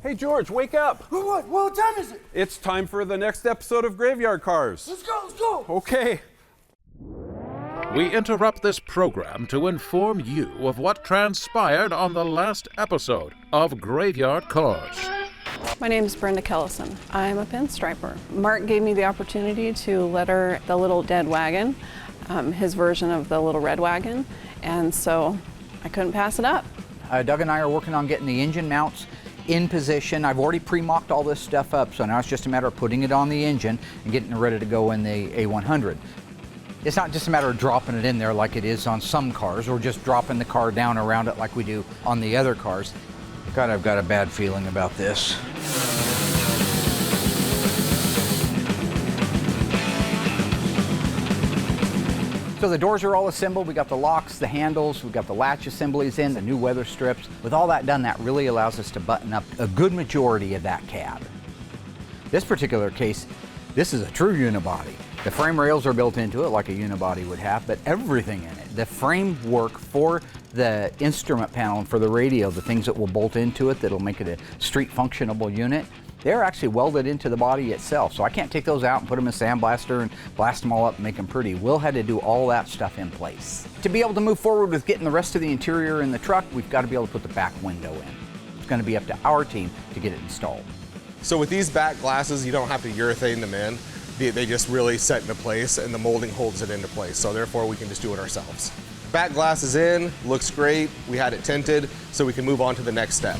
Hey, George, wake up. What time is it? It's time for the next episode of Graveyard Carz. Let's go. Okay. We interrupt this program to inform you of what transpired on the last episode of Graveyard Carz. My name is Brenda Kellison. I'm a pinstriper. Mark gave me the opportunity to letter the little dead wagon, his version of the little red wagon, and so I couldn't pass it up. Doug and I are working on getting the engine mounts in position. I've already pre-mocked all this stuff up, so now it's just a matter of putting it on the engine and getting it ready to go in the A100. It's not just a matter of dropping it in there like it is on some cars, or just dropping the car down around it like we do on the other cars. God, I've got a bad feeling about this. So the doors are all assembled. We got the locks, the handles, we've got the latch assemblies in, the new weather strips. With all that done, that really allows us to button up a good majority of that cab. This particular case, this is a true unibody. The frame rails are built into it like a unibody would have, but everything in it, the framework for the instrument panel and for the radio, the things that will bolt into it that'll make it a street functionable unit, they're actually welded into the body itself. So I can't take those out and put them in a sandblaster and blast them all up and make them pretty. Will had to do all that stuff in place. To be able to move forward with getting the rest of the interior in the truck, we've got to be able to put the back window in. It's going to be up to our team to get it installed. So with these back glasses, you don't have to urethane them in. They just really set into place, and the molding holds it into place. So therefore, we can just do it ourselves. Back glass is in, looks great. We had it tinted, so we can move on to the next step.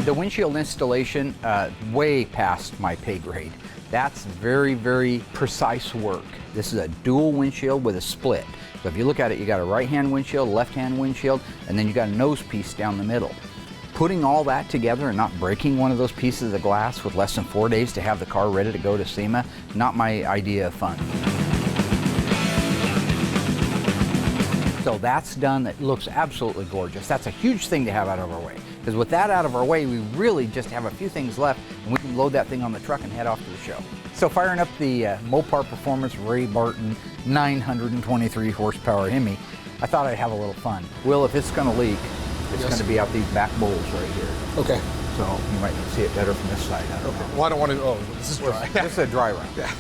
The windshield installation, way past my pay grade. That's very, very precise work. This is a dual windshield with a split. So if you look at it, you got a right-hand windshield, left-hand windshield, and then you got a nose piece down the middle. Putting all that together and not breaking one of those pieces of glass with less than 4 days to have the car ready to go to SEMA, not my idea of fun. So that's done. It looks absolutely gorgeous. That's a huge thing to have out of our way. Because with that out of our way, we really just have a few things left, and we can load that thing on the truck and head off to the show. So firing up the Mopar Performance Ray Barton 923 horsepower Hemi, I thought I'd have a little fun. Will, if it's going to leak, it's going to be out these back bowls right here. Okay. So you might see it better from this side. I don't know. Well, I don't want to, oh, this is dry. This is a dry run. Yeah.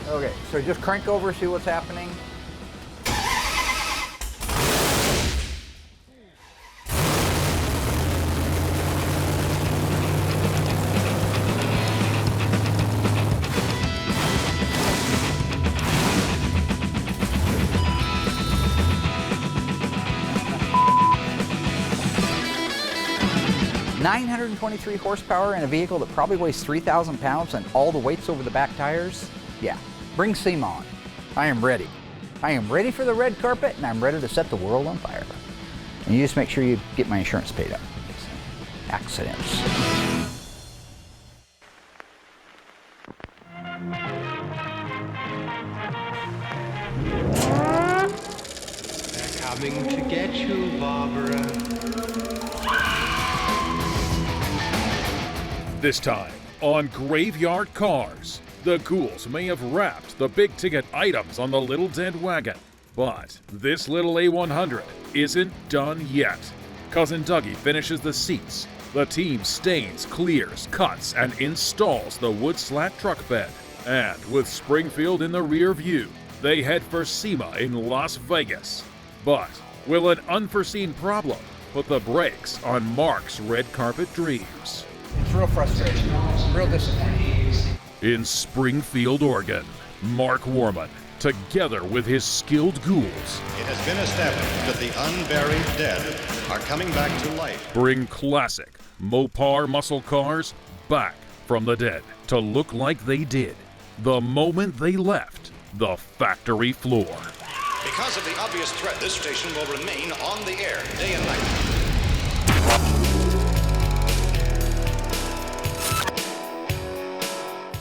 Okay, so just crank over, see what's happening. .923 horsepower in a vehicle that probably weighs 3,000 pounds and all the weight's over the back tires? Yeah, bring SEMA on. I am ready. I am ready for the red carpet, and I'm ready to set the world on fire. And you just make sure you get my insurance paid up. Accidents. They're coming to get you, Barbara. This time on Graveyard Carz, the ghouls may have wrapped the big-ticket items on the little dead wagon, but this little A100 isn't done yet. Cousin Dougie finishes the seats, the team stains, clears, cuts, and installs the wood slat truck bed, and with Springfield in the rear view, they head for SEMA in Las Vegas. But will an unforeseen problem put the brakes on Mark's red carpet dreams? It's real frustrating, real disappointing. In Springfield, Oregon, Mark Warman, together with his skilled ghouls, It has been established that the unburied dead are coming back to life. bring classic Mopar muscle cars back from the dead to look like they did the moment they left the factory floor. Because of the obvious threat, this station will remain on the air day and night.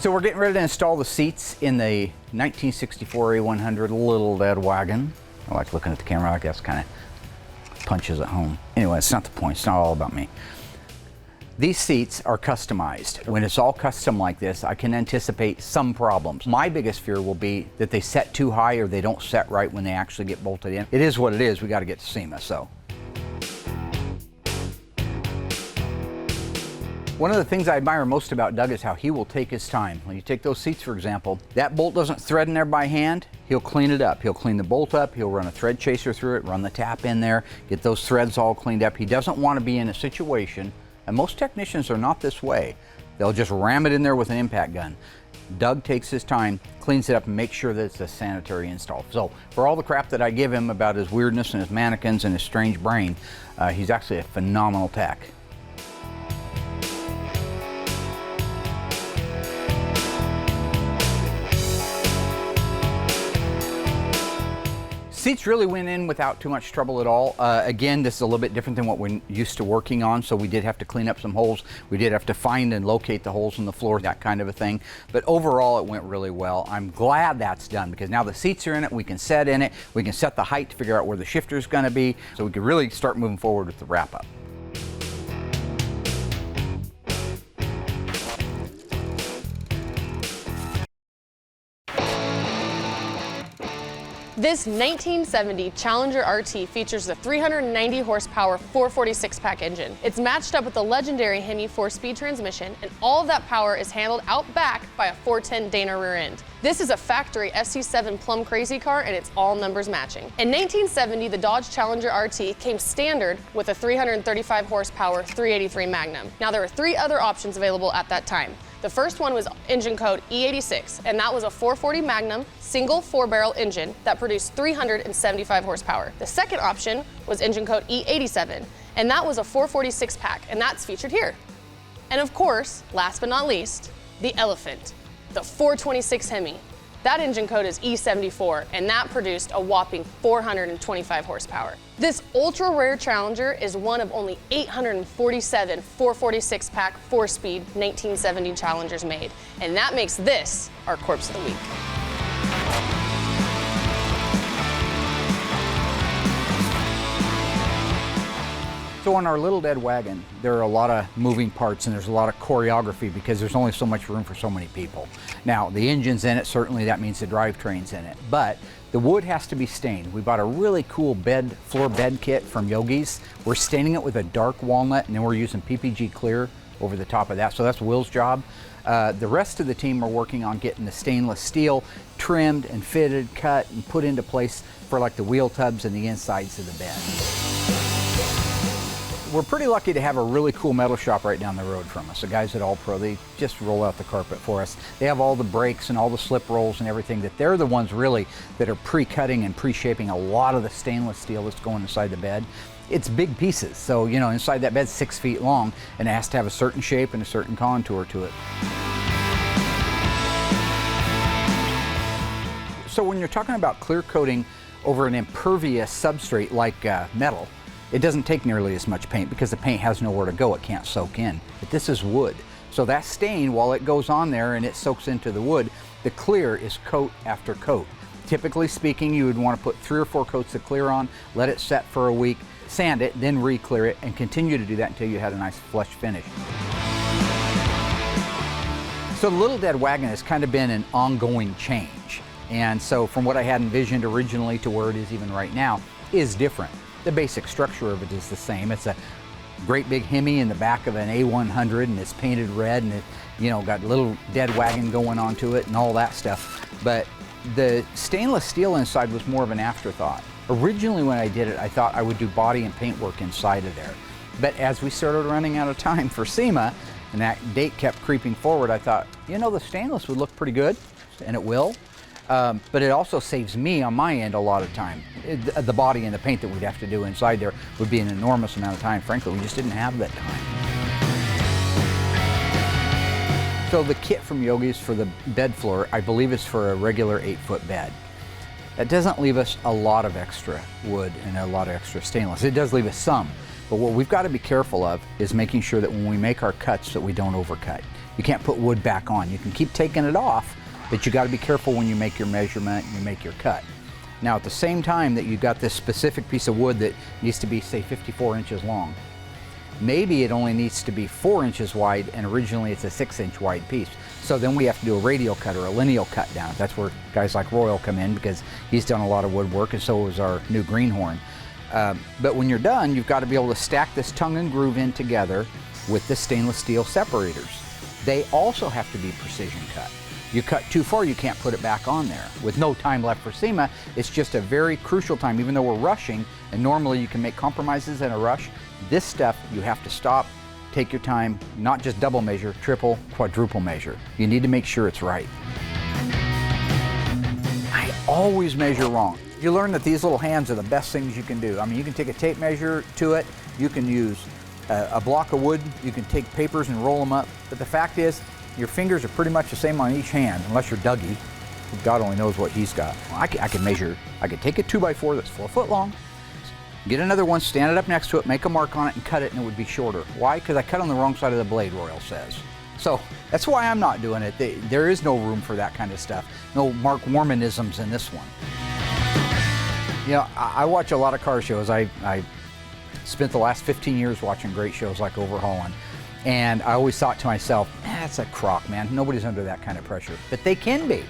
So we're getting ready to install the seats in the 1964 A100 little dead wagon. I like looking at the camera like that's kind of punches at home. Anyway, it's not the point. It's not all about me. These seats are customized. When it's all custom like this, I can anticipate some problems. My biggest fear will be that they set too high or they don't set right when they actually get bolted in. It is what it is. We got to get to SEMA, so. One of the things I admire most about Doug is how he will take his time. When you take those seats, for example, that bolt doesn't thread in there by hand, he'll clean it up. He'll clean the bolt up, he'll run a thread chaser through it, run the tap in there, get those threads all cleaned up. He doesn't want to be in a situation, and most technicians are not this way. They'll just ram it in there with an impact gun. Doug takes his time, cleans it up, and makes sure that it's a sanitary install. So for all the crap that I give him about his weirdness and his mannequins and his strange brain, he's actually a phenomenal tech. Seats really went in without too much trouble at all. Again, this is a little bit different than what we're used to working on, so we did have to clean up some holes. We did have to find and locate the holes in the floor, that kind of a thing. But overall, it went really well. I'm glad that's done because now the seats are in it, we can set in it, we can set the height to figure out where the shifter is going to be, so we can really start moving forward with the wrap-up. This 1970 Challenger RT features the 390 horsepower 446 pack engine. It's matched up with the legendary Hemi 4-speed transmission, and all of that power is handled out back by a 410 Dana rear end. This is a factory SC7 plumb crazy car, and it's all numbers matching. In 1970, the Dodge Challenger RT came standard with a 335 horsepower 383 Magnum. Now there were 3 other options available at that time. The first one was engine code E86, and that was a 440 Magnum single 4-barrel engine that produced 375 horsepower. The second option was engine code E87, and that was a 446 pack, and that's featured here. And of course, last but not least, the Hellephant, the 426 Hemi. That engine code is E74, and that produced a whopping 425 horsepower. This ultra rare Challenger is one of only 847 446 pack 4-speed 1970 Challengers made, and that makes this our Corpse of the Week. So on our little dead wagon, there are a lot of moving parts and there's a lot of choreography because there's only so much room for so many people. Now, the engine's in it, certainly that means the drivetrain's in it, but the wood has to be stained. We bought a really cool floor bed kit from Yogi's. We're staining it with a dark walnut, and then we're using PPG clear over the top of that, so that's Will's job. The rest of the team are working on getting the stainless steel trimmed and fitted, cut, and put into place for like the wheel tubs and the insides of the bed. We're pretty lucky to have a really cool metal shop right down the road from us. The guys at All Pro, they just roll out the carpet for us. They have all the brakes and all the slip rolls and everything, that they're the ones really that are pre-cutting and pre-shaping a lot of the stainless steel that's going inside the bed. It's big pieces, so you know, inside that bed's 6 feet long and it has to have a certain shape and a certain contour to it. So when you're talking about clear coating over an impervious substrate like metal, it doesn't take nearly as much paint because the paint has nowhere to go, it can't soak in. But this is wood. So that stain, while it goes on there and it soaks into the wood, the clear is coat after coat. Typically speaking, you would want to put 3 or 4 coats of clear on, let it set for a week, sand it, then re-clear it, and continue to do that until you had a nice flush finish. So the Little Dead Wagon has kind of been an ongoing change. And so from what I had envisioned originally to where it is even right now is different. The basic structure of it is the same. It's a great big Hemi in the back of an A100, and it's painted red, and it, you know, got a little dead wagon going onto it and all that stuff. But the stainless steel inside was more of an afterthought. Originally when I did it, I thought I would do body and paint work inside of there. But as we started running out of time for SEMA, and that date kept creeping forward, I thought, you know, the stainless would look pretty good, and it will. But it also saves me on my end a lot of time. The body and the paint that we'd have to do inside there would be an enormous amount of time. Frankly, we just didn't have that time. So the kit from Yogi's for the bed floor, I believe, is for a regular 8-foot bed. That doesn't leave us a lot of extra wood and a lot of extra stainless. It does leave us some, but what we've got to be careful of is making sure that when we make our cuts that we don't overcut. You can't put wood back on. You can keep taking it off, but you got to be careful when you make your measurement and you make your cut. Now, at the same time that you've got this specific piece of wood that needs to be, say, 54 inches long, maybe it only needs to be 4 inches wide, and originally it's a 6-inch wide piece. So then we have to do a radial cut or a lineal cut down. That's where guys like Royal come in, because he's done a lot of woodwork, and so is our new greenhorn. But when you're done, you've got to be able to stack this tongue and groove in together with the stainless steel separators. They also have to be precision cut. You cut too far, you can't put it back on there. With no time left for SEMA, it's just a very crucial time, even though we're rushing, and normally you can make compromises in a rush. This stuff, you have to stop, take your time, not just double measure, triple, quadruple measure. You need to make sure it's right. I always measure wrong. You learn that these little hands are the best things you can do. I mean, you can take a tape measure to it, you can use a block of wood, you can take papers and roll them up, but the fact is, your fingers are pretty much the same on each hand, unless you're Dougie. God only knows what he's got. I can measure, I could take a 2x4 that's 4 foot long, get another one, stand it up next to it, make a mark on it and cut it, and it would be shorter. Why? Because I cut on the wrong side of the blade, Royal says. So that's why I'm not doing it. There is no room for that kind of stuff. No Mark Warmanisms in this one. You know, I watch a lot of car shows. I spent the last 15 years watching great shows like Overhauling. And I always thought to myself, that's a crock, man. Nobody's under that kind of pressure. But they can be.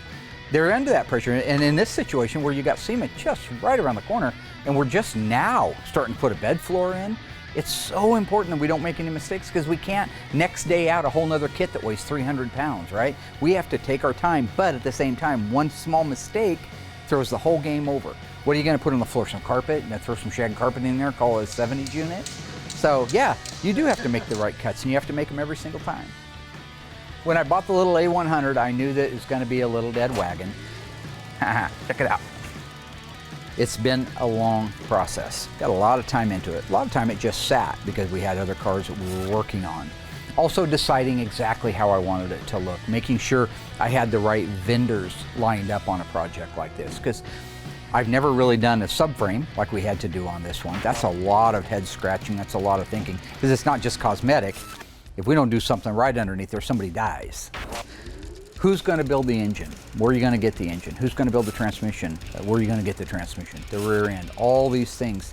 They're under that pressure. And in this situation where you got SEMA just right around the corner, and we're just now starting to put a bed floor in, it's so important that we don't make any mistakes, because we can't next day out a whole nother kit that weighs 300 pounds, right? We have to take our time, but at the same time, one small mistake throws the whole game over. What are you gonna put on the floor? Some carpet? And throw some shag carpet in there, call it a 70s unit? So yeah, you do have to make the right cuts, and you have to make them every single time. When I bought the little A100, I knew that it was gonna be a little dead wagon. Check it out. It's been a long process. Got a lot of time into it. A lot of time it just sat because we had other cars that we were working on. Also deciding exactly how I wanted it to look, making sure I had the right vendors lined up on a project like this, because I've never really done a subframe like we had to do on this one. That's a lot of head scratching, that's a lot of thinking, because it's not just cosmetic. If we don't do something right underneath there, somebody dies. Who's going to build the engine? Where are you going to get the engine? Who's going to build the transmission? Where are you going to get the transmission? The rear end, all these things.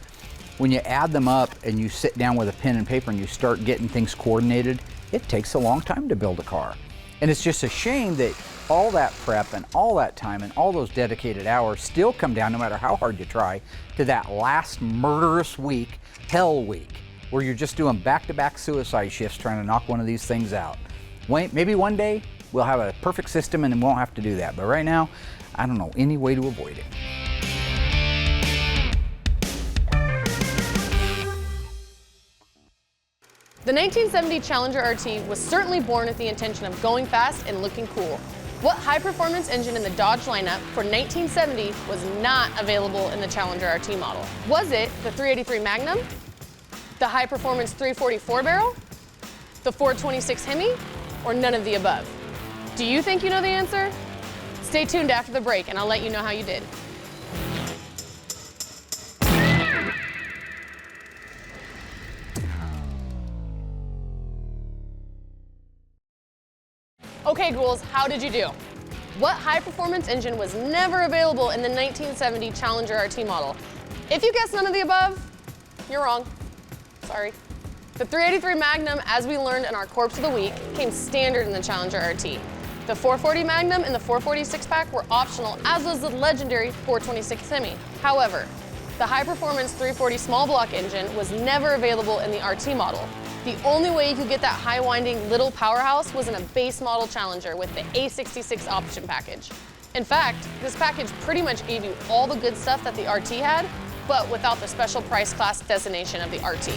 When you add them up and you sit down with a pen and paper and you start getting things coordinated, it takes a long time to build a car. And it's just a shame that all that prep and all that time and all those dedicated hours still come down, no matter how hard you try, to that last murderous week, hell week, where you're just doing back-to-back suicide shifts trying to knock one of these things out. Maybe one day we'll have a perfect system and won't have to do that. But right now, I don't know any way to avoid it. The 1970 Challenger RT was certainly born with the intention of going fast and looking cool. What high-performance engine in the Dodge lineup for 1970 was not available in the Challenger RT model? Was it the 383 Magnum, the high-performance 344 barrel, the 426 Hemi, or none of the above? Do you think you know the answer? Stay tuned after the break and I'll let you know how you did. Okay, ghouls, how did you do? What high-performance engine was never available in the 1970 Challenger RT model? If you guessed none of the above, you're wrong. Sorry. The 383 Magnum, as we learned in our Corpse of the Week, came standard in the Challenger RT. The 440 Magnum and the 446 pack were optional, as was the legendary 426 Hemi. However, the high-performance 340 small block engine was never available in the RT model. The only way you could get that high-winding little powerhouse was in a base model Challenger with the A66 option package. In fact, this package pretty much gave you all the good stuff that the RT had, but without the special price class designation of the RT.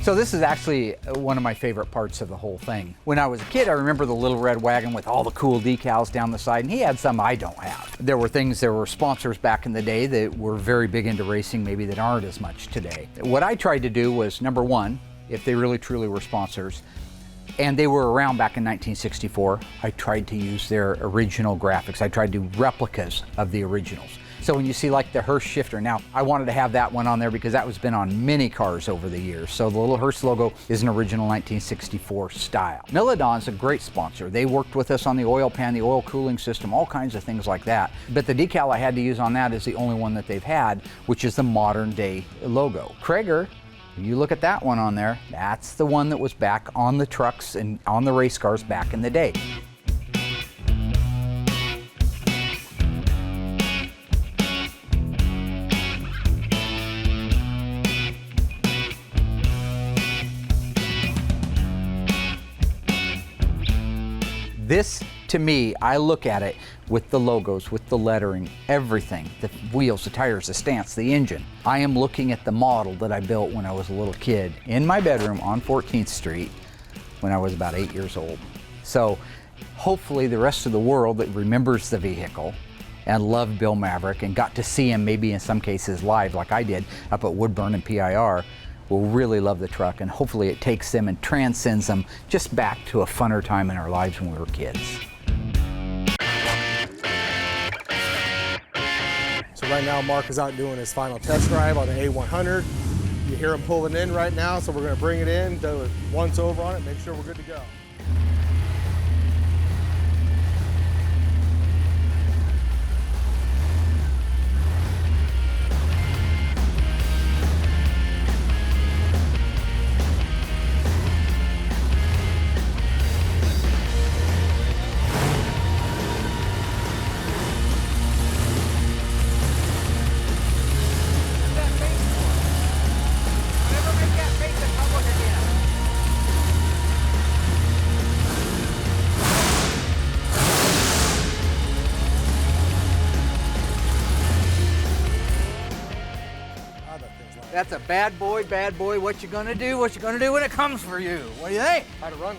So this is actually one of my favorite parts of the whole thing. When I was a kid, I remember the little red wagon with all the cool decals down the side, and he had some I don't have. There were sponsors back in the day that were very big into racing, maybe that aren't as much today. What I tried to do was, number one, if they really truly were sponsors, and they were around back in 1964, I tried to use their original graphics. I tried to do replicas of the originals. So when you see like the Hearst shifter, now I wanted to have that one on there because that was been on many cars over the years. So the little Hearst logo is an original 1964 style. Milodon's a great sponsor. They worked with us on the oil pan, the oil cooling system, all kinds of things like that. But the decal I had to use on that is the only one that they've had, which is the modern day logo. Krager You look at that one on there, that's the one that was back on the trucks and on the race cars back in the day. This, to me, I look at it with the logos, with the lettering, everything, the wheels, the tires, the stance, the engine. I am looking at the model that I built when I was a little kid in my bedroom on 14th Street when I was about 8 years old. So hopefully the rest of the world that remembers the vehicle and loved Bill Maverick and got to see him maybe in some cases live like I did up at Woodburn and PIR will really love the truck, and hopefully it takes them and transcends them just back to a funner time in our lives when we were kids. So right now Mark is out doing his final test drive on the A100. You hear him pulling in right now, so we're going to bring it in, do it once over on it, make sure we're good to go. That's a bad boy, bad boy. What you gonna do? What you gonna do when it comes for you? What do you think? How to run.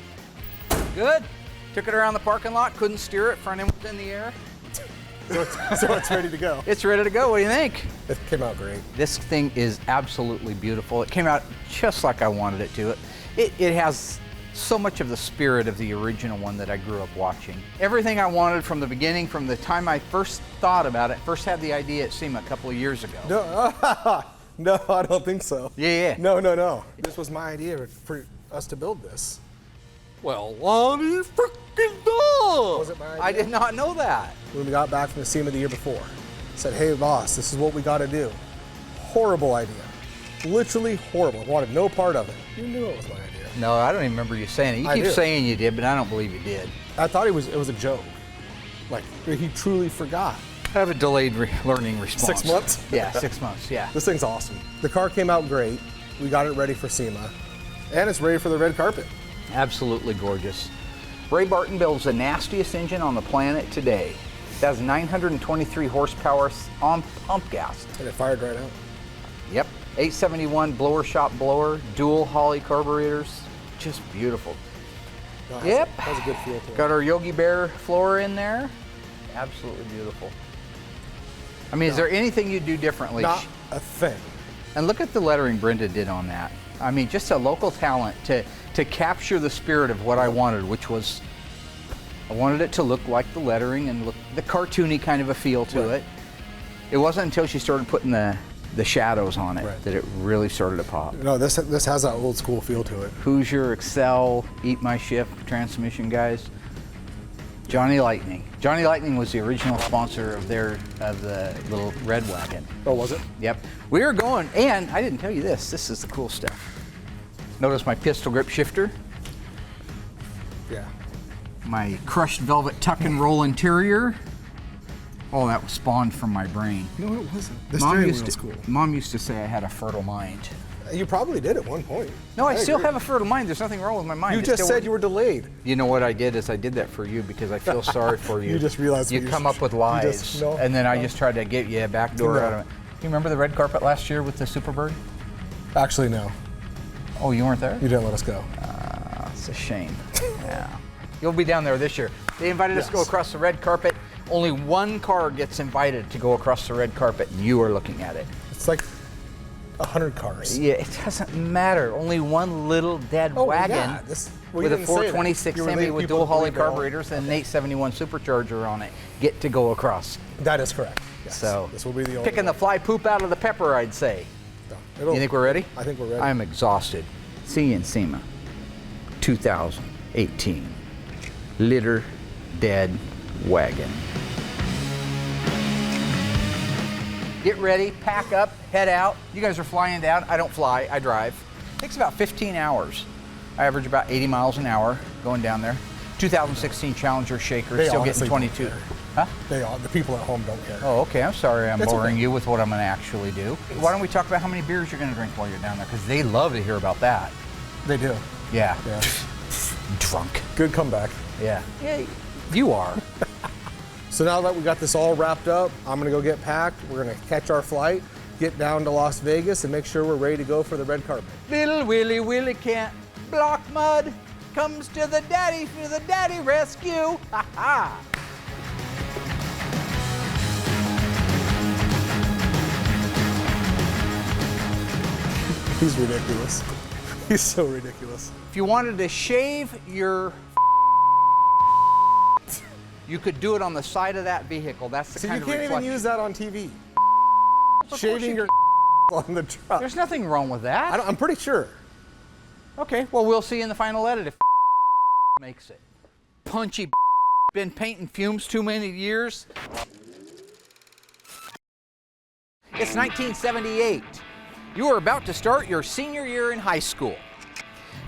Good. Took it around the parking lot, couldn't steer it, front end was in the air. So it's ready to go. It's ready to go. What do you think? It came out great. This thing is absolutely beautiful. It came out just like I wanted it to. It has so much of the spirit of the original one that I grew up watching. Everything I wanted from the beginning, from the time I first thought about it, first had the idea at SEMA a couple of years ago. No, I don't think so. Yeah. No. This was my idea for us to build this. Well, Lonnie freaking dog! Was it my idea? I did not know that. When we got back from the SEMA the year before, said, hey boss, this is what we got to do. Horrible idea. Literally horrible. Wanted no part of it. You knew it was my idea. No, I don't even remember you saying it. You keep saying you did, but I don't believe you did. I thought it was a joke. Like, he truly forgot. I have a delayed learning response. 6 months? Yeah, 6 months, yeah. This thing's awesome. The car came out great. We got it ready for SEMA. And it's ready for the red carpet. Absolutely gorgeous. Ray Barton builds the nastiest engine on the planet today. It has 923 horsepower on pump gas. And it fired right out. Yep. 871 blower shop blower, dual Holley carburetors. Just beautiful. No, Yep. Has a good feel to it. Got our Yogi Bear floor in there. Absolutely beautiful. I mean, is there anything you'd do differently? Not a thing. And look at the lettering Brenda did on that. I mean, just a local talent to capture the spirit of what I wanted, which was, I wanted it to look like the lettering and look the cartoony kind of a feel to it. It wasn't until she started putting the shadows on it that it really started to pop. No, this has that old school feel to it. Hoosier, Excel, Eat My Shift transmission guys. Johnny Lightning. Johnny Lightning was the original sponsor of the little red wagon. Oh, was it? Yep. We were going, and I didn't tell you this. This is the cool stuff. Notice my pistol grip shifter. Yeah. My crushed velvet tuck and roll interior. Oh, that was spawned from my brain. No, it wasn't. The steering wheel was cool. Mom used to say I had a fertile mind. You probably did at one point. No, I still have a fertile mind. There's nothing wrong with my mind. You just said you were delayed. You know what I did is I did that for you because I feel sorry for you. You just realized you come up with lies, and then I just tried to get you a back door out of it. You remember the red carpet last year with the Superbird? Actually, no. Oh, you weren't there? You didn't let us go. It's a shame. Yeah. You'll be down there this year. They invited us to go across the red carpet. Only one car gets invited to go across the red carpet, and you are looking at it. It's like 100 cars. Yeah, it doesn't matter. Only one little dead wagon with a 426 Hemi with dual Holley carburetors and an 871 Supercharger on it get to go across. That is correct. Yes. So this will be the only picking the fly poop out of the pepper, I'd say. No, you think we're ready? I think we're ready. I'm exhausted. See you in SEMA 2018. Litter Dead Wagon. get ready, pack up, head out. You guys are flying down. I don't fly, I drive. Takes about 15 hours. I average about 80 miles an hour going down there. 2016 Challenger Shaker, still getting 22. Huh? The people at home don't care. Oh, okay. I'm sorry I'm boring you with what I'm going to actually do. Why don't we talk about how many beers you're going to drink while you're down there? Because they love to hear about that. They do. Yeah. Yeah. Drunk. Good comeback. Yeah. Yeah, you are. So now that we got this all wrapped up, I'm gonna go get packed. We're gonna catch our flight, get down to Las Vegas, and make sure we're ready to go for the red carpet. Little Willie Willie can't block mud. Comes to the daddy for the daddy rescue. Ha ha. He's ridiculous. He's so ridiculous. If you wanted to shave your you could do it on the side of that vehicle. That's the So kind you of can't even reflection. use that on TV. Shaving your on the truck. There's nothing wrong with that. I'm pretty sure. Okay, well, we'll see in the final edit if makes it. Punchy been painting fumes too many years. It's 1978. You are about to start your senior year in high school.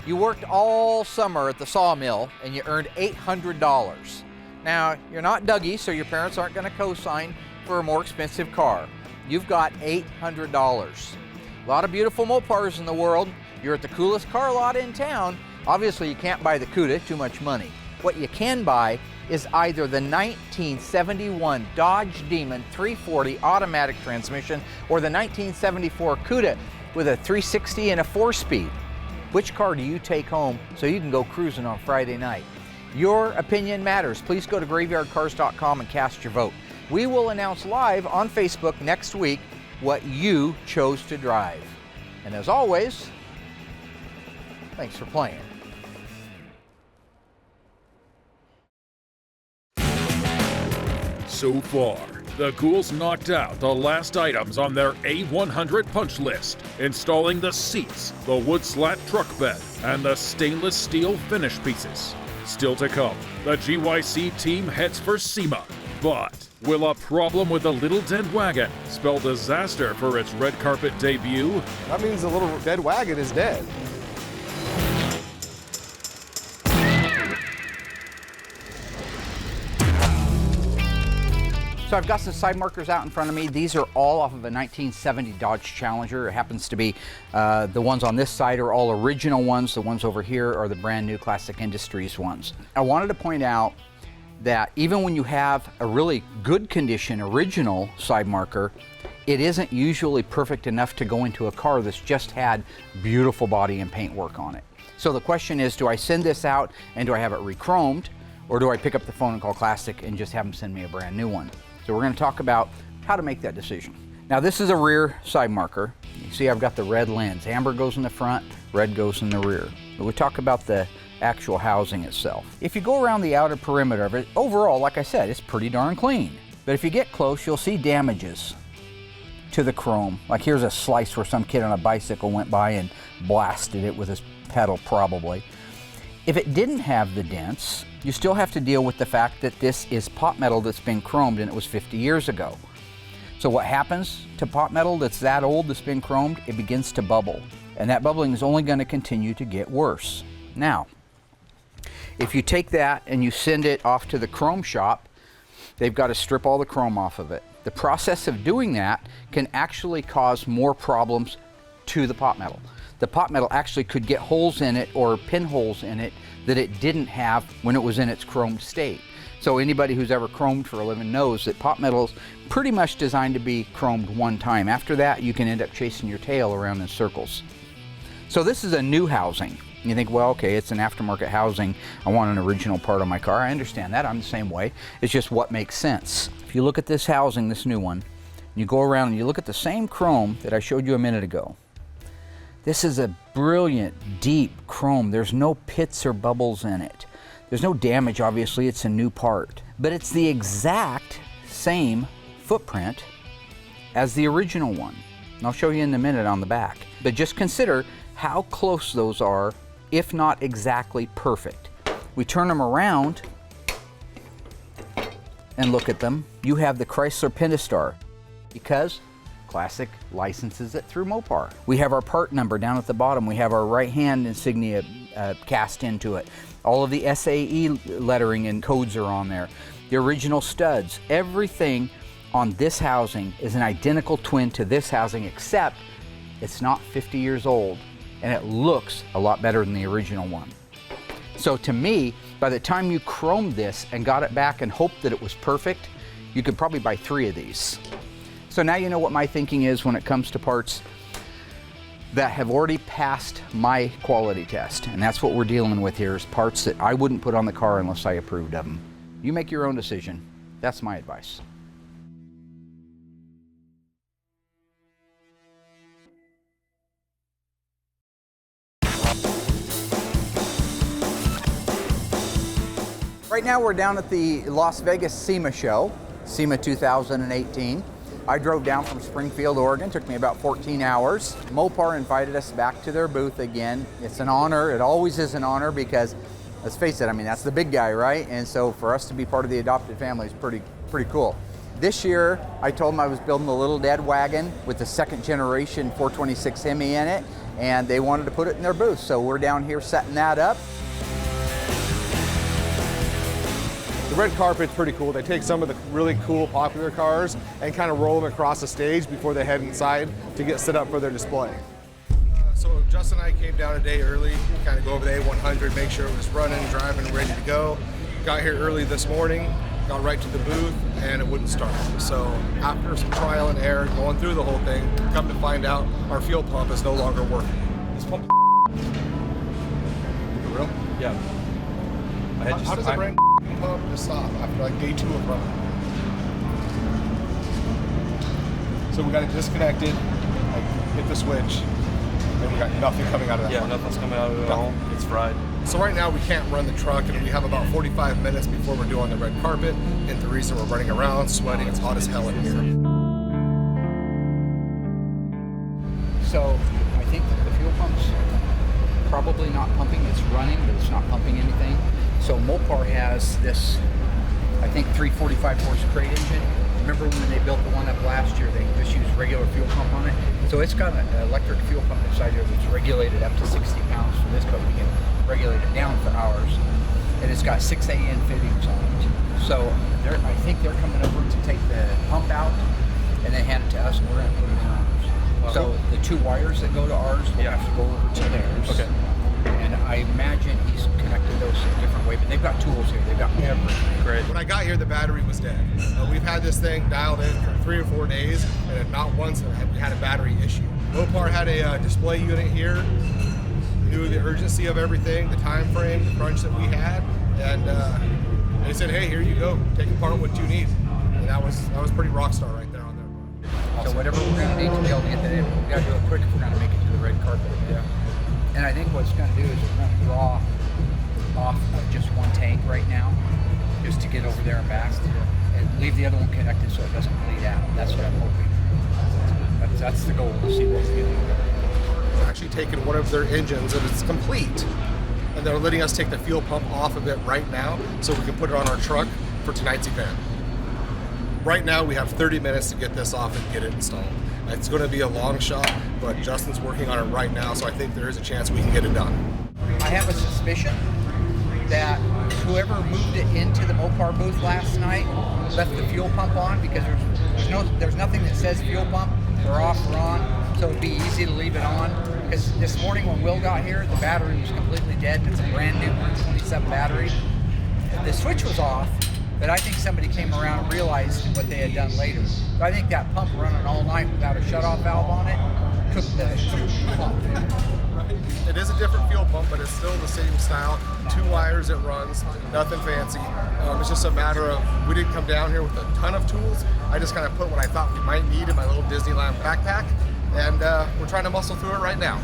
You worked all summer at the sawmill and you earned $800. Now, you're not Dougie, so your parents aren't going to co-sign for a more expensive car. You've got $800. A lot of beautiful Mopars in the world. You're at the coolest car lot in town. Obviously, you can't buy the Cuda, too much money. What you can buy is either the 1971 Dodge Demon 340 automatic transmission or the 1974 Cuda with a 360 and a 4-speed. Which car do you take home so you can go cruising on Friday night? Your opinion matters. Please go to graveyardcars.com and cast your vote. We will announce live on Facebook next week what you chose to drive. And as always, thanks for playing. So far, the Ghouls knocked out the last items on their A100 punch list, installing the seats, the wood slat truck bed, and the stainless steel finish pieces. Still to come, the GYC team heads for SEMA. But will a problem with the little dead wagon spell disaster for its red carpet debut? That means the little dead wagon is dead. So I've got some side markers out in front of me. These are all off of a 1970 Dodge Challenger. It happens to be the ones on this side are all original ones. The ones over here are the brand new Classic Industries ones. I wanted to point out that even when you have a really good condition original side marker, it isn't usually perfect enough to go into a car that's just had beautiful body and paint work on it. So the question is, do I send this out and do I have it re-chromed, or do I pick up the phone and call Classic and just have them send me a brand new one? So we're going to talk about how to make that decision. Now this is a rear side marker. You see I've got the red lens. Amber goes in the front, red goes in the rear. But we talk about the actual housing itself. If you go around the outer perimeter of it, overall, like I said, it's pretty darn clean. But if you get close, you'll see damages to the chrome. Like here's a slice where some kid on a bicycle went by and blasted it with his pedal probably. If it didn't have the dents, you still have to deal with the fact that this is pot metal that's been chromed and it was 50 years ago. So what happens to pot metal that's that old, that's been chromed? It begins to bubble. And that bubbling is only going to continue to get worse. Now, if you take that and you send it off to the chrome shop, they've got to strip all the chrome off of it. The process of doing that can actually cause more problems to the pot metal. The pot metal actually could get holes in it or pinholes in it that it didn't have when it was in its chromed state. So anybody who's ever chromed for a living knows that pot metal's pretty much designed to be chromed one time. After that, you can end up chasing your tail around in circles. So this is a new housing. You think, well, okay, it's an aftermarket housing. I want an original part of my car. I understand that. I'm the same way. It's just what makes sense. If you look at this housing, this new one, and you go around and you look at the same chrome that I showed you a minute ago. This is a brilliant, deep chrome. There's no pits or bubbles in it. There's no damage, obviously, it's a new part. But it's the exact same footprint as the original one. And I'll show you in a minute on the back. But just consider how close those are, if not exactly perfect. We turn them around and look at them. You have the Chrysler Pentastar because Classic licenses it through Mopar. We have our part number down at the bottom. We have our right hand insignia cast into it. All of the SAE lettering and codes are on there. The original studs, everything on this housing is an identical twin to this housing, except it's not 50 years old and it looks a lot better than the original one. So to me, by the time you chromed this and got it back and hoped that it was perfect, you could probably buy 3 of these. So now you know what my thinking is when it comes to parts that have already passed my quality test. And that's what we're dealing with here, is parts that I wouldn't put on the car unless I approved of them. You make your own decision. That's my advice. Right now we're down at the Las Vegas SEMA show, SEMA 2018. I drove down from Springfield, Oregon. Took me about 14 hours. Mopar invited us back to their booth again. It's an honor. It always is an honor because, let's face it, I mean, that's the big guy, right? And so for us to be part of the adopted family is pretty cool. This year, I told them I was building a little dead wagon with the 2nd generation 426 Hemi in it, and they wanted to put it in their booth. So we're down here setting that up. The red carpet's pretty cool. They take some of the really cool, popular cars and kind of roll them across the stage before they head inside to get set up for their display. So Justin and I came down a day early, kind of go over the A100, make sure it was running, driving, ready to go. Got here early this morning, got right to the booth, and it wouldn't start. So after some trial and error, going through the whole thing, come to find out our fuel pump is no longer working. This pump. For real? Yeah. How does a brand pump just stop after like day 2 of running? So we got it disconnected, like hit the switch, and we got nothing coming out of that. Yeah, nothing's coming out of it at all. It's fried. So right now we can't run the truck, and we have about 45 minutes before we're doing the red carpet. And the reason we're running around, sweating, it's hot as hell in here. So I think that the fuel pump's probably not pumping. It's running, but it's not pumping anything. So Mopar has this, I think, 345 horse crate engine. Remember when they built the one up last year, they just used regular fuel pump on it? So it's got an electric fuel pump inside here that's regulated up to 60 pounds for this, but we can regulate it down for ours. And it's got 6 AN fittings on it. So I think they're coming over to take the pump out and then hand it to us, and we're going to put it in ours. So the 2 wires that go to ours will have to go over to theirs. Okay. And I imagine he's connected those a different way, but they've got tools here. They've got everything. Great. When I got here, the battery was dead. We've had this thing dialed in for 3 or 4 days, and not once have we had a battery issue. Mopar had a display unit here, knew the urgency of everything, the time frame, the crunch that we had, and they said, hey, here you go, take apart what you need. And that was pretty rock star right there on their part. So whatever we're going to need to be able to get that in, we've got to do it quick if we're going to make it to the red carpet. Yeah. And I think what it's going to do is we're going to draw off of just one tank right now, just to get over there and back, and leave the other one connected so it doesn't bleed out. That's what I'm hoping. That's the goal, to see what we can do. We're actually taking one of their engines and it's complete, and they're letting us take the fuel pump off of it right now so we can put it on our truck for tonight's event. Right now we have 30 minutes to get this off and get it installed. It's going to be a long shot, but Justin's working on it right now, so I think there is a chance we can get it done. I have a suspicion that whoever moved it into the Mopar booth last night left the fuel pump on, because there's nothing that says fuel pump or off or on, so it'd be easy to leave it on. Because this morning when Will got here, the battery was completely dead. It's a brand new 127 battery. The switch was off, but I think somebody came around and realized what they had done later. So I think that pump running all night without a shutoff valve on it took the pump. It is a different fuel pump, but it's still the same style. 2 wires it runs, nothing fancy. It's just a matter of, we didn't come down here with a ton of tools. I just kind of put what I thought we might need in my little Disneyland backpack, and we're trying to muscle through it right now.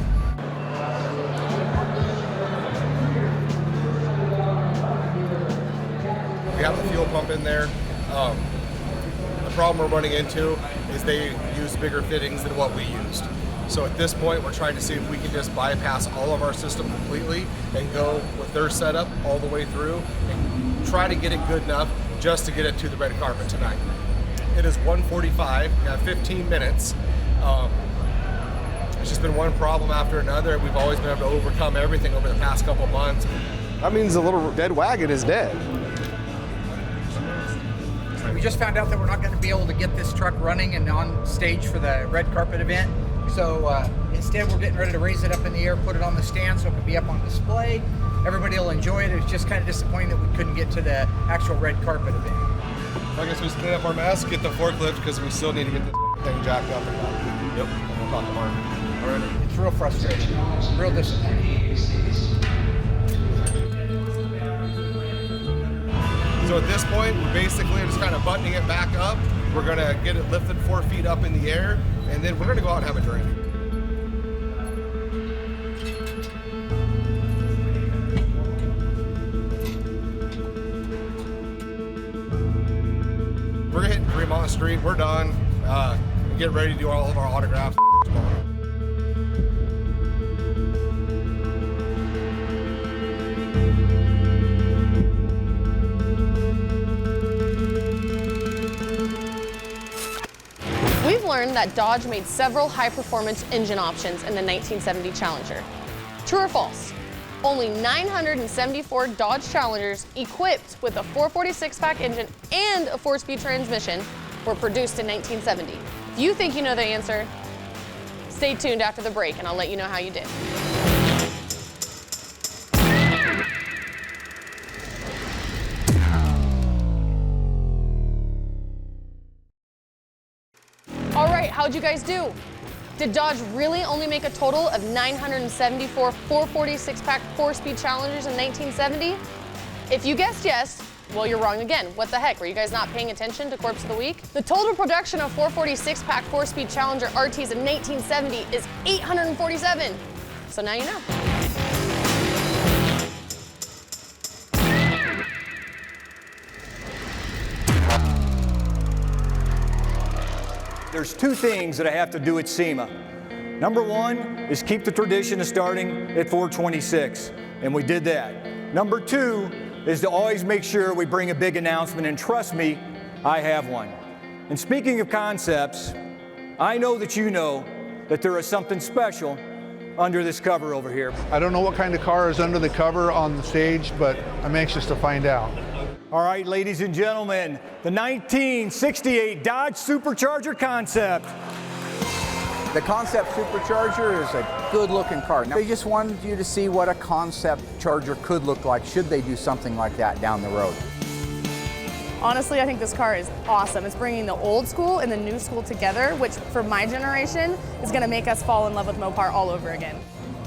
We have the fuel pump in there. The problem we're running into is they use bigger fittings than what we used. So at this point, we're trying to see if we can just bypass all of our system completely and go with their setup all the way through and try to get it good enough just to get it to the red carpet tonight. It is 1:45, we have 15 minutes, It's just been one problem after another. We've always been able to overcome everything over the past couple months. That means the little dead wagon is dead. We just found out that we're not going to be able to get this truck running and on stage for the red carpet event. So instead, we're getting ready to raise it up in the air, put it on the stand so it can be up on display. Everybody will enjoy it. It's just kind of disappointing that we couldn't get to the actual red carpet event. I guess we clean up our mess, get the forklift, because we still need to get this thing jacked up and done. Yep, we'll talk tomorrow. All right. It's real frustrating, real disappointing. So at this point, we're basically just kind of buttoning it back up. We're going to get it lifted 4 feet up in the air, and then we're going to go out and have a drink. We're hitting Fremont Street. We're done. Get ready to do all of our autographs tomorrow. We've learned that Dodge made several high-performance engine options in the 1970 Challenger. True or false? Only 974 Dodge Challengers equipped with a 446-pack engine and a 4-speed transmission were produced in 1970. If you think you know the answer, stay tuned after the break and I'll let you know how you did. All right, how'd you guys do? Did Dodge really only make a total of 974 446-pack 4-speed Challengers in 1970? If you guessed yes, well, you're wrong again. What the heck? Were you guys not paying attention to Corpse of the Week? The total production of 446-pack 4-speed Challenger RTs in 1970 is 847. So now you know. There's two things that I have to do at SEMA. Number one is keep the tradition of starting at 426, and we did that. Number two is to always make sure we bring a big announcement, and trust me, I have one. And speaking of concepts, I know that you know that there is something special under this cover over here. I don't know what kind of car is under the cover on the stage, but I'm anxious to find out. All right, ladies and gentlemen, the 1968 Dodge Supercharger concept. The concept Supercharger is a good-looking car. Now, they just wanted you to see what a concept Charger could look like should they do something like that down the road. Honestly, I think this car is awesome. It's bringing the old school and the new school together, which for my generation is going to make us fall in love with Mopar all over again.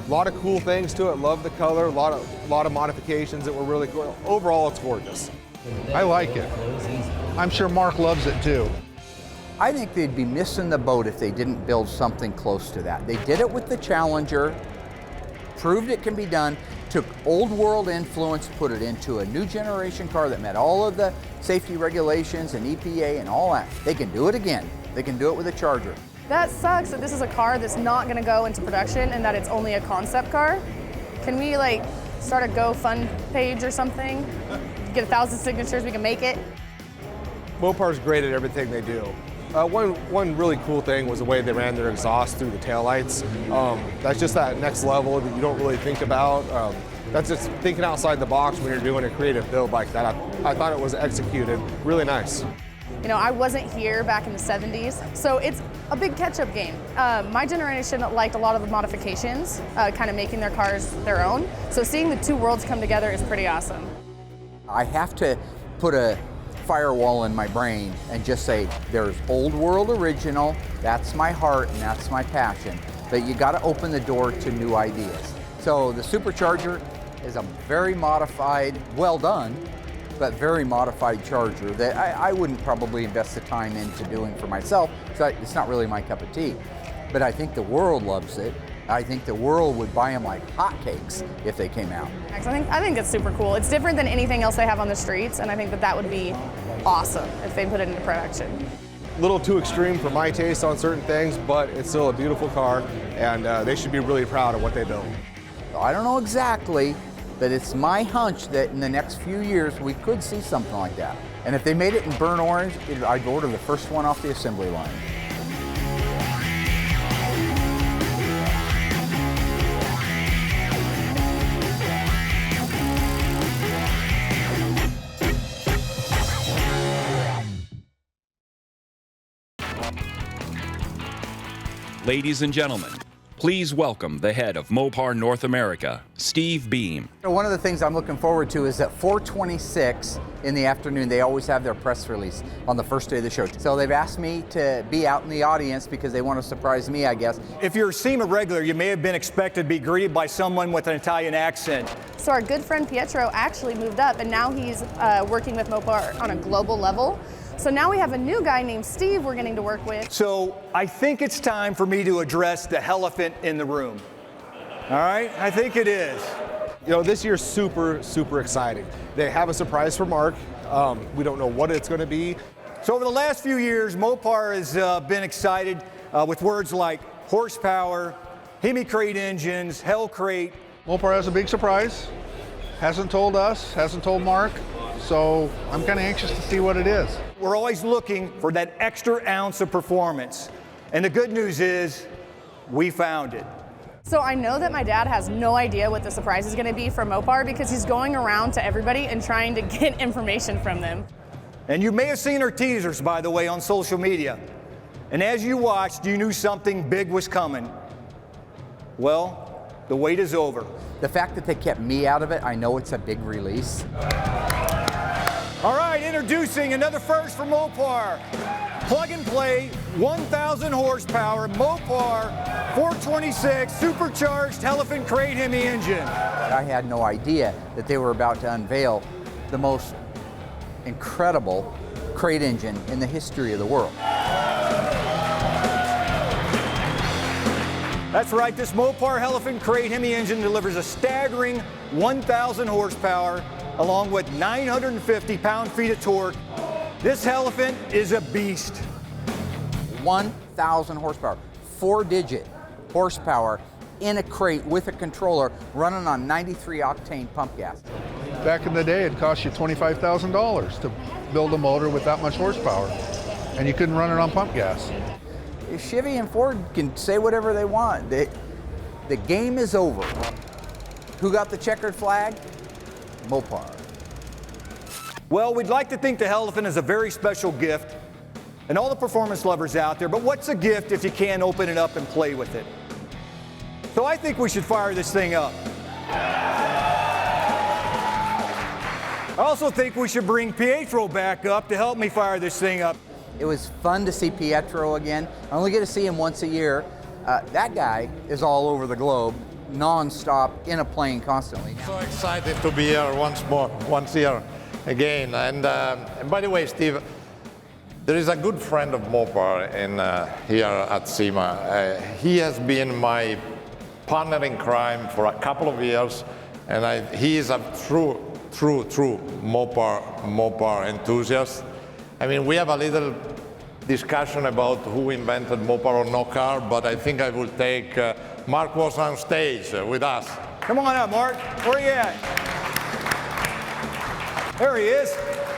A lot of cool things to it. Love the color. A lot of modifications that were really cool. Overall, it's gorgeous. I like it. I'm sure Mark loves it too. I think they'd be missing the boat if they didn't build something close to that. They did it with the Challenger, proved it can be done, took old world influence, put it into a new generation car that met all of the safety regulations and EPA and all that. They can do it again. They can do it with a Charger. That sucks that this is a car that's not going to go into production and that it's only a concept car. Can we start a GoFund page or something? Get 1,000 signatures, we can make it. Mopar's great at everything they do. One really cool thing was the way they ran their exhaust through the taillights. That's just that next level that you don't really think about. That's just thinking outside the box when you're doing a creative build like that. I thought it was executed really nice. You know, I wasn't here back in the 70s, so it's a big catch-up game. My generation liked a lot of the modifications, kind of making their cars their own. So seeing the two worlds come together is pretty awesome. I have to put a firewall in my brain and just say, there's old world original, that's my heart and that's my passion, but you got to open the door to new ideas. So the Supercharger is a very modified, well done, but very modified Charger that I wouldn't probably invest the time into doing for myself, so it's not really my cup of tea. But I think the world loves it. I think the world would buy them like hotcakes if they came out. I think it's super cool. It's different than anything else they have on the streets, and I think that would be awesome if they put it into production. A little too extreme for my taste on certain things, but it's still a beautiful car, and they should be really proud of what they built. I don't know exactly, but it's my hunch that in the next few years we could see something like that. And if they made it in burnt orange, I'd order the first one off the assembly line. Ladies and gentlemen, please welcome the head of Mopar North America, Steve Beam. One of the things I'm looking forward to is at 4:26 in the afternoon, they always have their press release on the first day of the show. So they've asked me to be out in the audience because they want to surprise me, I guess. If you're a SEMA regular, you may have been expected to be greeted by someone with an Italian accent. So our good friend Pietro actually moved up, and now he's working with Mopar on a global level. So now we have a new guy named Steve we're getting to work with. So I think it's time for me to address the Hellephant in the room. All right, I think it is. You know, this year's super, super exciting. They have a surprise for Mark. We don't know what it's going to be. So over the last few years, Mopar has been excited with words like horsepower, Hemi crate engines, Hell crate. Mopar has a big surprise. Hasn't told us, hasn't told Mark. So I'm kind of anxious to see what it is. We're always looking for that extra ounce of performance. And the good news is, we found it. So I know that my dad has no idea what the surprise is going to be for Mopar because he's going around to everybody and trying to get information from them. And you may have seen our teasers, by the way, on social media. And as you watched, you knew something big was coming. Well, the wait is over. The fact that they kept me out of it, I know it's a big release. All right, introducing another first for Mopar. Plug and play, 1,000 horsepower, Mopar 426 supercharged Hellephant crate Hemi engine. I had no idea that they were about to unveil the most incredible crate engine in the history of the world. That's right, this Mopar Hellephant crate Hemi engine delivers a staggering 1,000 horsepower along with 950 pound-feet of torque. This Hellephant is a beast. 1,000 horsepower, 4-digit horsepower in a crate with a controller running on 93 octane pump gas. Back in the day, it cost you $25,000 to build a motor with that much horsepower, and you couldn't run it on pump gas. Chevy and Ford can say whatever they want. The game is over. Who got the checkered flag? Mopar. Well, we'd like to think the Hellephant is a very special gift, and all the performance lovers out there, but what's a gift if you can't open it up and play with it? So I think we should fire this thing up. I also think we should bring Pietro back up to help me fire this thing up. It was fun to see Pietro again. I only get to see him once a year. That guy is all over the globe, non-stop, in a plane constantly. So excited to be here once here again. And by the way, Steve, there is a good friend of Mopar here at SEMA. He has been my partner in crime for a couple of years, and he is a true Mopar enthusiast. I mean, we have a little discussion about who invented Mopar or no car, but I think I will take Mark was on stage with us. Come on up, Mark. Where are you at? There he is.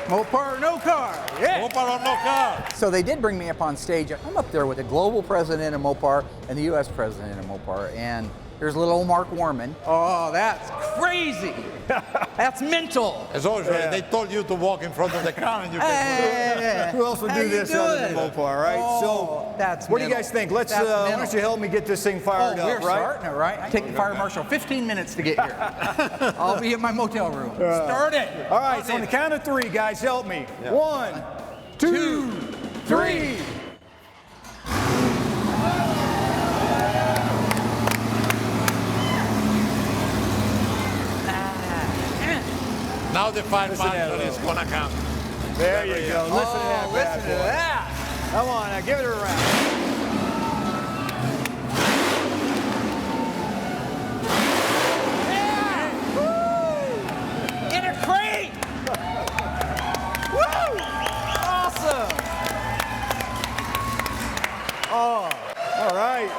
Mopar or no car. Yeah. Mopar or no car. So they did bring me up on stage. I'm up there with the global president of Mopar and the U.S. president of Mopar, and here's little old Mark Warman. Oh, that's crazy. That's mental. As always, they told you to walk in front of the car and you can Who else would do this other than Mopar, right? Oh, that's what do you guys think? Let's, why don't you help me get this thing fired up, we're right? starting it, right? I take the fire marshal 15 minutes to get here. I'll be at my motel room. Start it. All right, so on the count of 3, guys, help me. Yeah. 1, 2, 3. Now the fire marshal is gonna come. There you go. Listen to that. Listen to that. Come on, now give it a round. In a crate. Woo! Awesome. Oh, all right.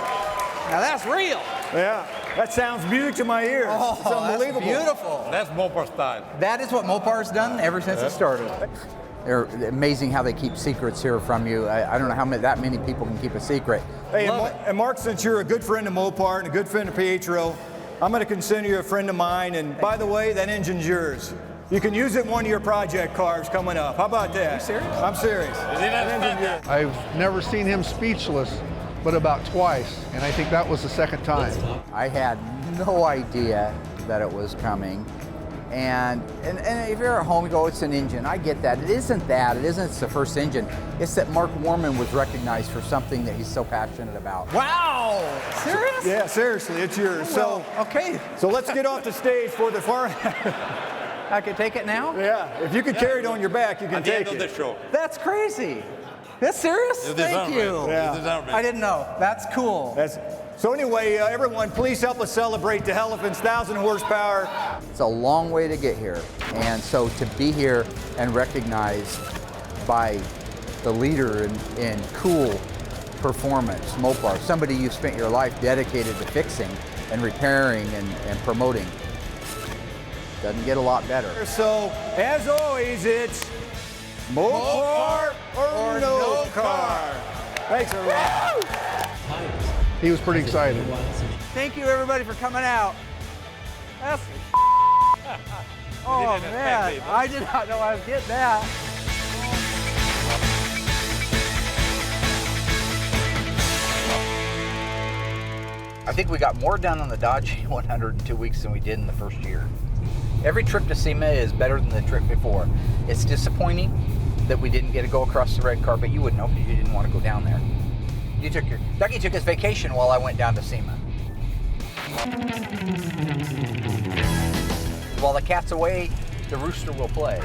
Now that's real. Yeah, that sounds music to my ears. Oh, it's unbelievable. That's beautiful. That's Mopar style. That is what Mopar's done ever since it started. They're amazing how they keep secrets here from you. I don't know how that many people can keep a secret. Hey, and Mark, since you're a good friend of Mopar and a good friend of Pietro, I'm going to consider you a friend of mine. And by the way, that engine's yours. You can use it in one of your project cars coming up. How about that? Are you serious? I'm serious. I've never seen him speechless but about twice, and I think that was the second time. I had no idea that it was coming. And if you're at home, you go, it's an engine. I get that. It isn't that. It isn't it's the first engine. It's that Mark Warman was recognized for something that he's so passionate about. Wow! Serious? Yeah, seriously, it's yours. Well, okay. So let's get off the stage for the farm. I can take it now? Yeah, if you can carry it on your back, you can take it. At the end of the show. That's crazy. That's serious? You Thank deserve you. it. Yeah. You deserve it. I didn't know. That's cool. So anyway, everyone, please help us celebrate the Hellephant's 1,000 horsepower. It's a long way to get here. And so to be here and recognized by the leader in cool performance, Mopar, somebody you spent your life dedicated to fixing and repairing and promoting, doesn't get a lot better. So, as always, it's Mopar or no car. Thanks, everyone. He was pretty excited. Thank you, everybody, for coming out. That's oh, man. I did not know I was getting that. I think we got more done on the Dodge 100 in 2 weeks than we did in the first year. Every trip to SEMA is better than the trip before. It's disappointing that we didn't get to go across the red carpet. You wouldn't know because you didn't want to go down there. Dougie took his vacation while I went down to SEMA. While the cat's away, the rooster will play.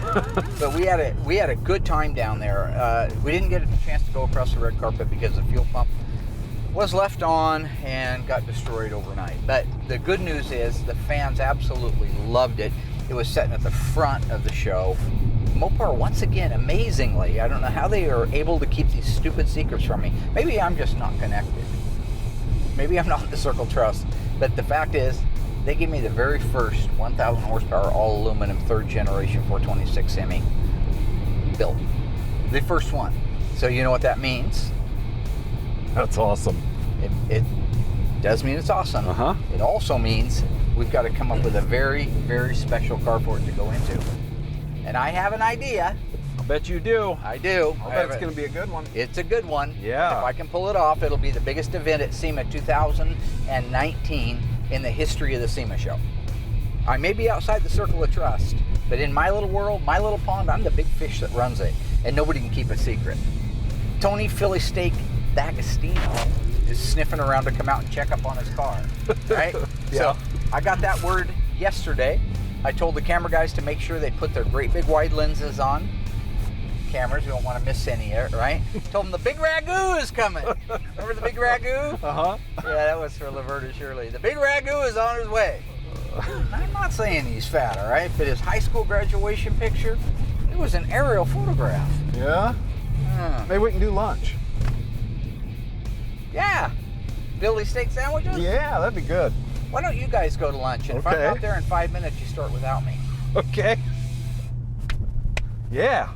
But we had a good time down there. We didn't get a chance to go across the red carpet because the fuel pump was left on and got destroyed overnight. But the good news is the fans absolutely loved it. It was sitting at the front of the show. Mopar, once again, amazingly, I don't know how they are able to keep these stupid secrets from me. Maybe I'm just not connected. Maybe I'm not in the Circle Trust. But the fact is, they gave me the very first 1,000 horsepower all aluminum 3rd generation 426 Hemi built. The first one. So you know what that means? That's awesome. It does mean it's awesome. Uh-huh. It also means we've got to come up with a very, very special car for it to go into. And I have an idea. I'll bet you do. I do. I'll bet it's going to be a good one. It's a good one. Yeah. If I can pull it off, it'll be the biggest event at SEMA 2019 in the history of the SEMA show. I may be outside the circle of trust, but in my little world, my little pond, I'm the big fish that runs it, and nobody can keep a secret. Tony Philly Steak D'Agostino is sniffing around to come out and check up on his car, right? Yeah. So I got that word yesterday. I told the camera guys to make sure they put their great big wide lenses on. Cameras, we don't want to miss any, right? Told them the big ragu is coming. Remember the big ragu? Uh-huh. Yeah, that was for Laverta Shirley. The big ragu is on his way. I'm not saying he's fat, all right? But his high school graduation picture, it was an aerial photograph. Yeah? Maybe we can do lunch. Yeah. Philly steak sandwiches? Yeah, that'd be good. Why don't you guys go to lunch? And if I'm out there in 5 minutes, you start without me. Okay. Yeah.